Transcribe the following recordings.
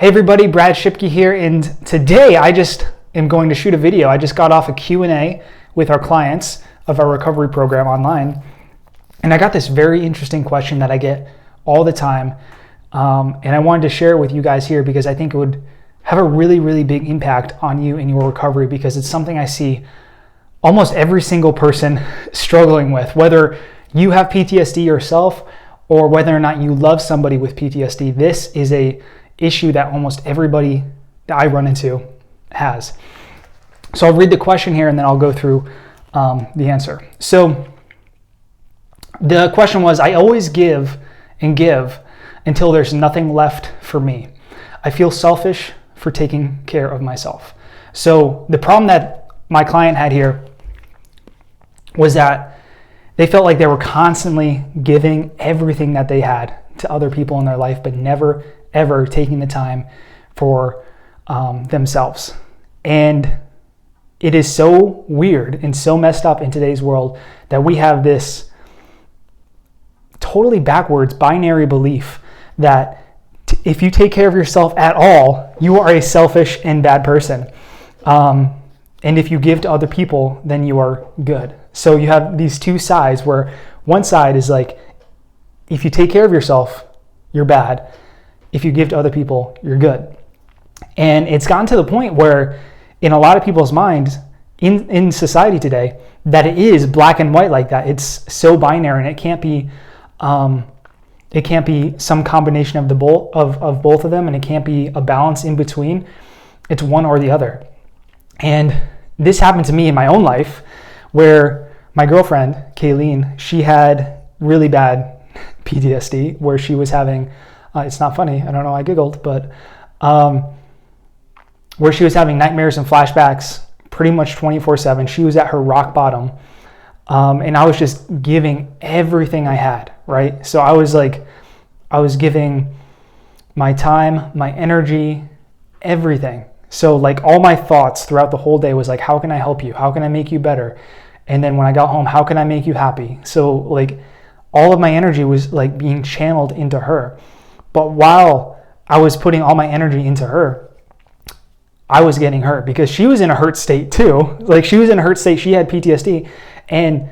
Hey everybody, Brad Shipke here, and today I just am going to shoot a video. I just got off a Q&A with our clients of our recovery program online, and I got this very interesting question that I get all the time, and I wanted to share it with you guys here because I think it would have a really big impact on you in your recovery, because it's something I see almost every single person struggling with, whether you have PTSD yourself or whether or not you love somebody with PTSD. This is a issue that almost everybody that I run into has. So I'll read the question here and then I'll go through the answer. So the question was, I always give and give until there's nothing left for me. I feel selfish for taking care of myself. So the problem that my client had here was that they felt like they were constantly giving everything that they had to other people in their life, but never ever taking the time for themselves. And it is so weird and so messed up in today's world that we have this totally backwards binary belief that if you take care of yourself at all, you are a selfish and bad person. And if you give to other people, then you are good. So you have these two sides where one side is like, if you take care of yourself, you're bad. If you give to other people, you're good. And it's gotten to the point where in a lot of people's minds in society today, that it is black and white like that. It's so binary, and it can't be some combination of both of them, and it can't be a balance in between. It's one or the other. And this happened to me in my own life, where my girlfriend, Kayleen, she had really bad PTSD, where she was having it's not funny, I don't know, I giggled, but where she was having nightmares and flashbacks pretty much 24/7. She was at her rock bottom, and I was just giving everything I had, right? So I was giving my time, my energy, everything. So like all my thoughts throughout the whole day was like, how can I help you? How can I make you better? And then when I got home, how can I make you happy? So like all of my energy was like being channeled into her. But while I was putting all my energy into her, I was getting hurt because she was in a hurt state too. Like she was in a hurt state. She had PTSD. And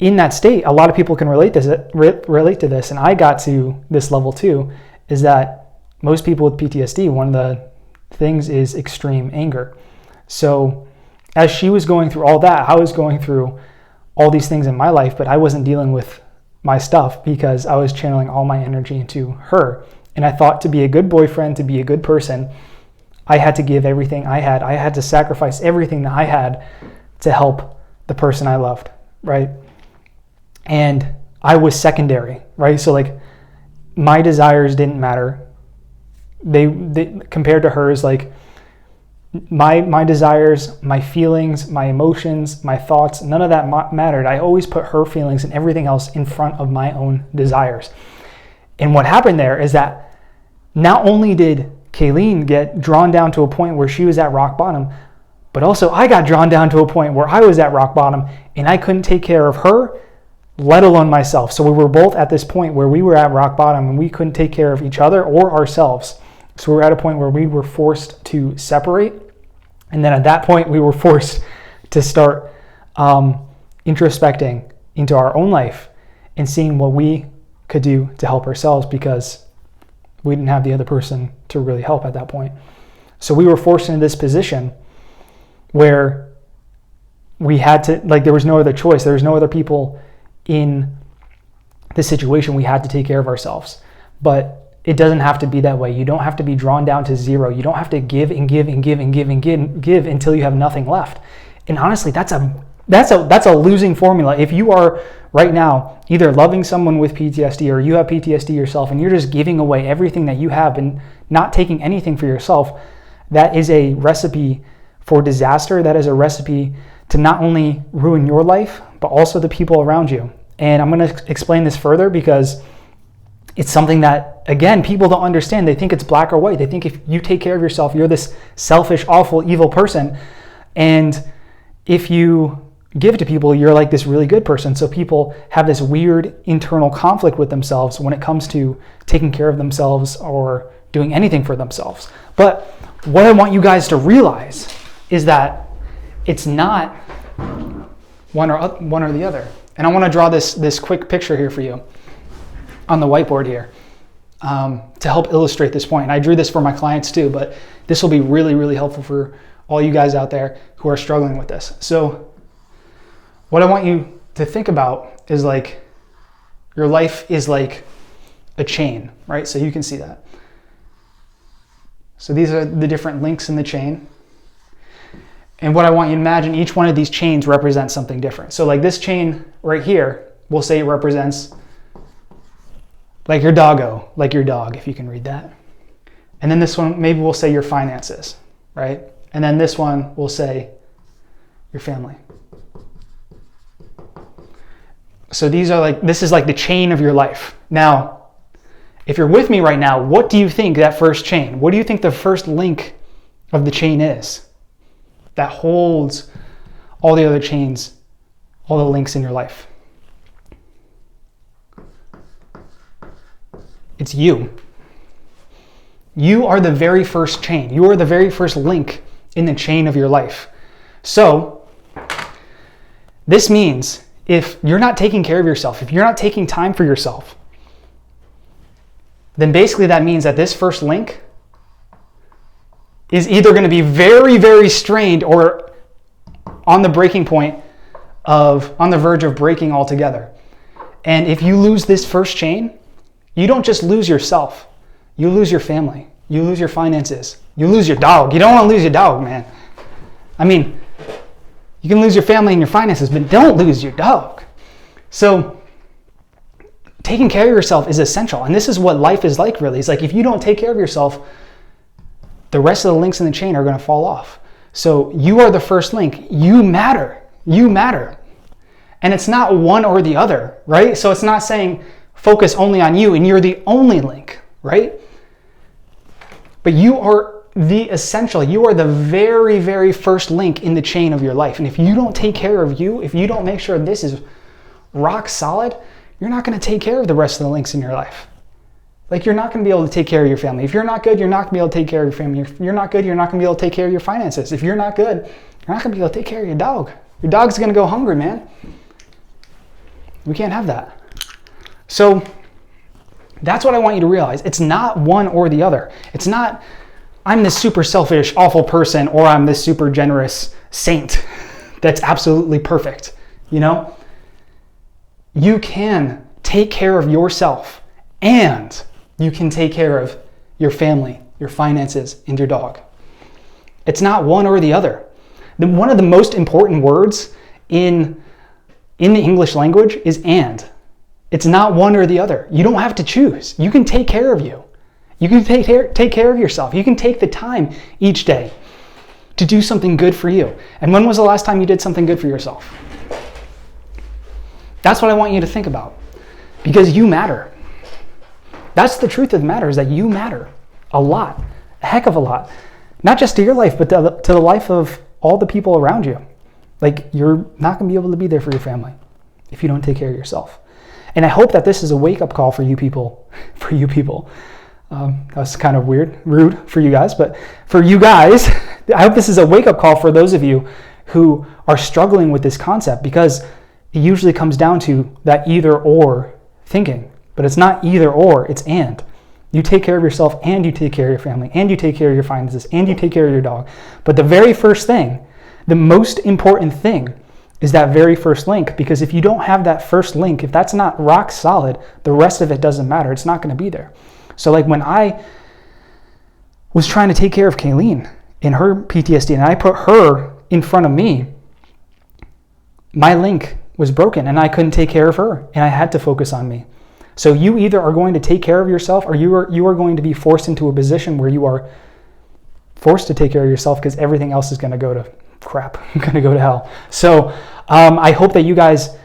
in that state, a lot of people can relate to this. And I got to this level too, is that most people with PTSD, one of the things is extreme anger. So as she was going through all that, I was going through all these things in my life, but I wasn't dealing with my stuff because I was channeling all my energy into her. And I thought to be a good boyfriend, to be a good person, I had to give everything I had. I had to sacrifice everything that I had to help the person I loved, right? And I was secondary, right? So like my desires didn't matter. They compared to hers, like my desires, my feelings, my emotions, my thoughts, none of that mattered. I always put her feelings and everything else in front of my own desires. And what happened there is that not only did Kayleen get drawn down to a point where she was at rock bottom, but also I got drawn down to a point where I was at rock bottom and I couldn't take care of her, let alone myself. So we were both at this point where we were at rock bottom and we couldn't take care of each other or ourselves. So we were at a point where we were forced to separate. And then at that point, we were forced to start introspecting into our own life and seeing what we could do to help ourselves, because we didn't have the other person to really help at that point. So we were forced into this position where we had to, like, there was no other choice. There was no other people in this situation. We had to take care of ourselves. But it doesn't have to be that way. You don't have to be drawn down to zero. You don't have to give and give and give and give and give until you have nothing left. And honestly, that's a losing formula. If you are right now either loving someone with PTSD or you have PTSD yourself and you're just giving away everything that you have and not taking anything for yourself, that is a recipe for disaster. That is a recipe to not only ruin your life, but also the people around you. And I'm going to explain this further because it's something that, again, people don't understand. They think it's black or white. They think if you take care of yourself, you're this selfish, awful, evil person. And if you give to people, you're like this really good person. So people have this weird internal conflict with themselves when it comes to taking care of themselves or doing anything for themselves. But what I want you guys to realize is that it's not one or the other. And I want to draw this quick picture here for you on the whiteboard here to help illustrate this point. And I drew this for my clients too, but this will be really, really helpful for all you guys out there who are struggling with this. So what I want you to think about is like your life is like a chain, right? So you can see that. So these are the different links in the chain. And what I want you to imagine, each one of these chains represents something different. So like this chain right here, we'll say it represents like your doggo, like your dog, if you can read that. And then this one, maybe we'll say your finances, right? And then this one, we'll say your family. So this is like the chain of your life. Now, if you're with me right now, what do you think that first chain, what do you think the first link of the chain is that holds all the other chains, all the links in your life? It's you. You are the very first chain. You are the very first link in the chain of your life. So this means if you're not taking care of yourself, if you're not taking time for yourself, then basically that means that this first link is either going to be very, very strained or on the breaking point on the verge of breaking altogether. And if you lose this first chain, you don't just lose yourself, you lose your family, you lose your finances, you lose your dog. You don't want to lose your dog, man. I mean, you can lose your family and your finances, but don't lose your dog. So taking care of yourself is essential. And this is what life is like, really. It's like if you don't take care of yourself, the rest of the links in the chain are going to fall off. So you are the first link. You matter. You matter. And it's not one or the other, right? So it's not saying focus only on you and you're the only link, right? But you are the essential. You are the very, very first link in the chain of your life. And if you don't take care of you, if you don't make sure this is rock solid, you're not going to take care of the rest of the links in your life. Like you're not going to be able to take care of your family. If you're not good, you're not going to be able to take care of your family. If you're not good, you're not going to be able to take care of your finances. If you're not good, you're not going to be able to take care of your dog. Your dog's going to go hungry, man. We can't have that. So that's what I want you to realize. It's not one or the other. It's not I'm this super selfish, awful person, or I'm this super generous saint that's absolutely perfect. You know? You can take care of yourself and you can take care of your family, your finances, and your dog. It's not one or the other. One of the most important words in the English language is and. It's not one or the other. You don't have to choose. You can take care of you. You can take care of yourself. You can take the time each day to do something good for you. And when was the last time you did something good for yourself? That's what I want you to think about. Because you matter. That's the truth of the matter, is that you matter a lot, a heck of a lot. Not just to your life, but to the life of all the people around you. Like, you're not going to be able to be there for your family if you don't take care of yourself. And I hope that this is a wake-up call for you people. That was kind of rude for you guys, but for you guys, I hope this is a wake-up call for those of you who are struggling with this concept, because it usually comes down to that either or thinking. But it's not either or, it's and. You take care of yourself and you take care of your family and you take care of your finances and you take care of your dog. But the very first thing, the most important thing, is that very first link. Because if you don't have that first link, if that's not rock solid, the rest of it doesn't matter. It's not going to be there. So like when I was trying to take care of Kayleen in her PTSD and I put her in front of me, my link was broken and I couldn't take care of her and I had to focus on me. So you either are going to take care of yourself or you are going to be forced into a position where you are forced to take care of yourself, because everything else is going to go to crap, going to go to hell. So I hope that you guys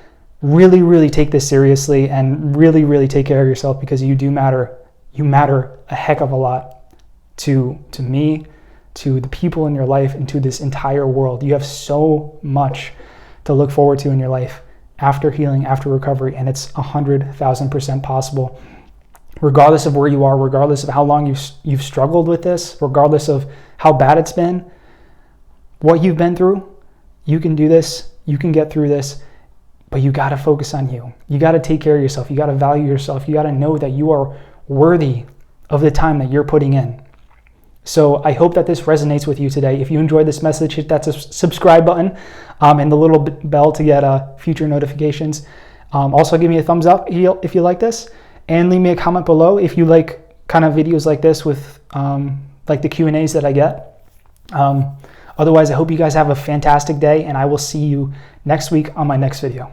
really, really take this seriously and really, really take care of yourself, because you do matter. You matter a heck of a lot to me, to the people in your life, and to this entire world. You have so much to look forward to in your life after healing, after recovery, and it's 100,000% possible. Regardless of where you are, regardless of how long you've struggled with this, regardless of how bad it's been, what you've been through, you can do this, you can get through this, but you got to focus on you. You got to take care of yourself. You got to value yourself. You got to know that you are worthy of the time that you're putting in. So I hope that this resonates with you today. If you enjoyed this message, hit that subscribe button and the little bell to get future notifications. Also give me a thumbs up if you like this, and leave me a comment below if you like kind of videos like this with like the Q&As that I get. Otherwise, I hope you guys have a fantastic day, and I will see you next week on my next video.